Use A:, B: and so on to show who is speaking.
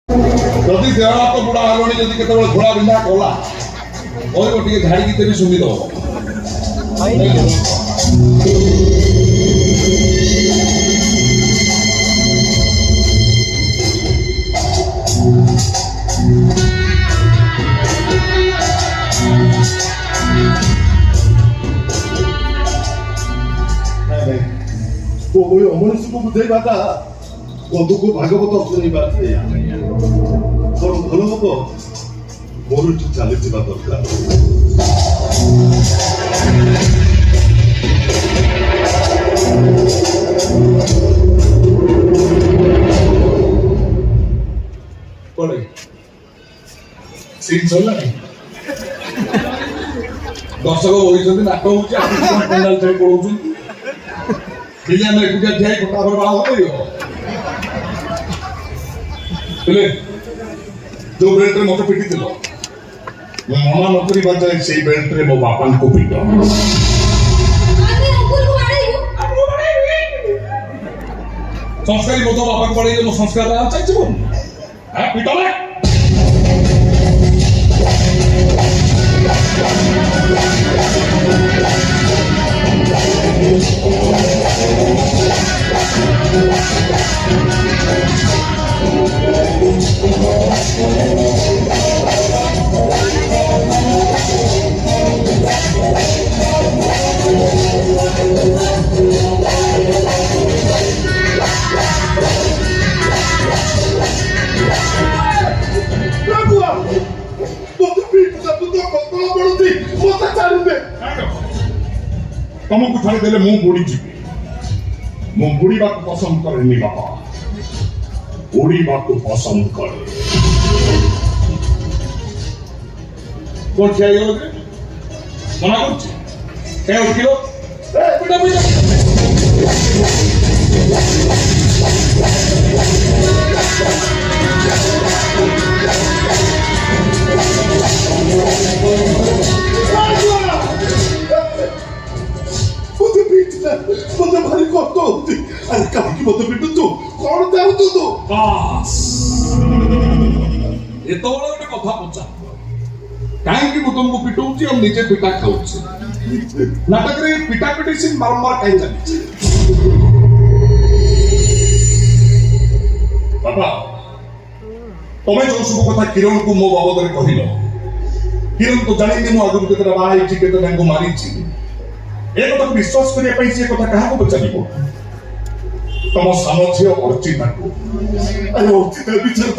A: ଯଦି ଦେହ ହାତ ବୁଢା ହେଲଣି ଯଦି କେତେବେଳେ ଘୋଡ଼ା ବିନ୍ଧା କଲା କହିବ ଟିକେ ଝାଡ଼ିକି ଦେବି ଶୁଣିଦବ।
B: କୋଭଳି ଅମଣିଷକୁ ବୁଝେଇବାଟା ବନ୍ଧୁକୁ ଭାଗବତ ଶୁଣିବା ସେଇଆ ବରଂ ଭଲ ହବ ମୋରଠୁ ଚାଲିଯିବା ଦରକାର।
A: କଳେ ସିନ୍ ସରିଲାଣି ଦର୍ଶକ ବହିଛନ୍ତି ନାଟ ହଉଛି ପେଣ୍ଡାଲ ଛାଡ଼ି ପଳଉଛନ୍ତି ପିଲାମାନେ ଏକୁଟିଆ ଠିଆ ହେଇ କଥା ବାଳ ହବ ହେଲେ ଯୋଉ ବେଲ୍ଟରେ ମତେ ପିଟିଥିଲ ମୁଁ ମନା ନ କରିବା ଯାଏ ସେଇ ବେଲ୍ଟରେ ମୋ ବାପାଙ୍କୁ ପିଟ ସଂସ୍କାରୀ ମୋ ବାପାକୁ ପଢେଇଲେ ମୋ ସଂସ୍କାର ଚାଲିଯିବ ପିଟ ତମକୁ ଛାଡ଼ିଦେଲେ ମୁଁ ବୁଡ଼ିଯିବି। ମୁଁ ବୁଡ଼ିବାକୁ ପସନ୍ଦ କରେନି ବାପା, ଉଡ଼ିବାକୁ ପସନ୍ଦ କରେ। କୋଣ ଠିଆ ହେଇଗଲ ଯେ ମନା କରୁଛି କାହିଁ ଉଠିଲ
B: ମତେ ଭାରି କଷ୍ଟ ହଉଛି। ଆରେ କାହିଁକି ମତେ ପିଟୁଛୁ? କଣ ଚାହୁଁଛୁ ତୁ?
A: ଏତେବେଳେ ଗୋଟେ କଥା ପଚାର କାହିଁକି ମୁଁ ତମକୁ ପିଟଉଛି ଆଉ ନିଜେ ପିଟା ଖାଉଛି? ନାଟକରେ ପିଟା ପିଟି ସିନ୍ ବାରମ୍ବାର କାହିଁ ଚାଲିଛି? ବାପା ତମେ ଯୋଉ ସବୁ କଥା କିରଣକୁ ମୋ ବାବଦରେ କହିଲ, କିରଣ ତ ଜାଣିନି ମୁଁ ଆଗରୁ କେତେଟା ବାହା ହେଇଛି, କେତେ ତାଙ୍କୁ ମାରିଛି। ଏ କଥାକୁ ବିଶ୍ୱାସ କରିବା ପାଇଁ ସେ କଥା କାହାକୁ ପଚାରିବ? ତମ ସାନ ଝିଅ ଅର୍ଚ୍ଚିତାକୁ।
B: ଆରେ ଅର୍ଚ୍ଚିତା ବିଚାର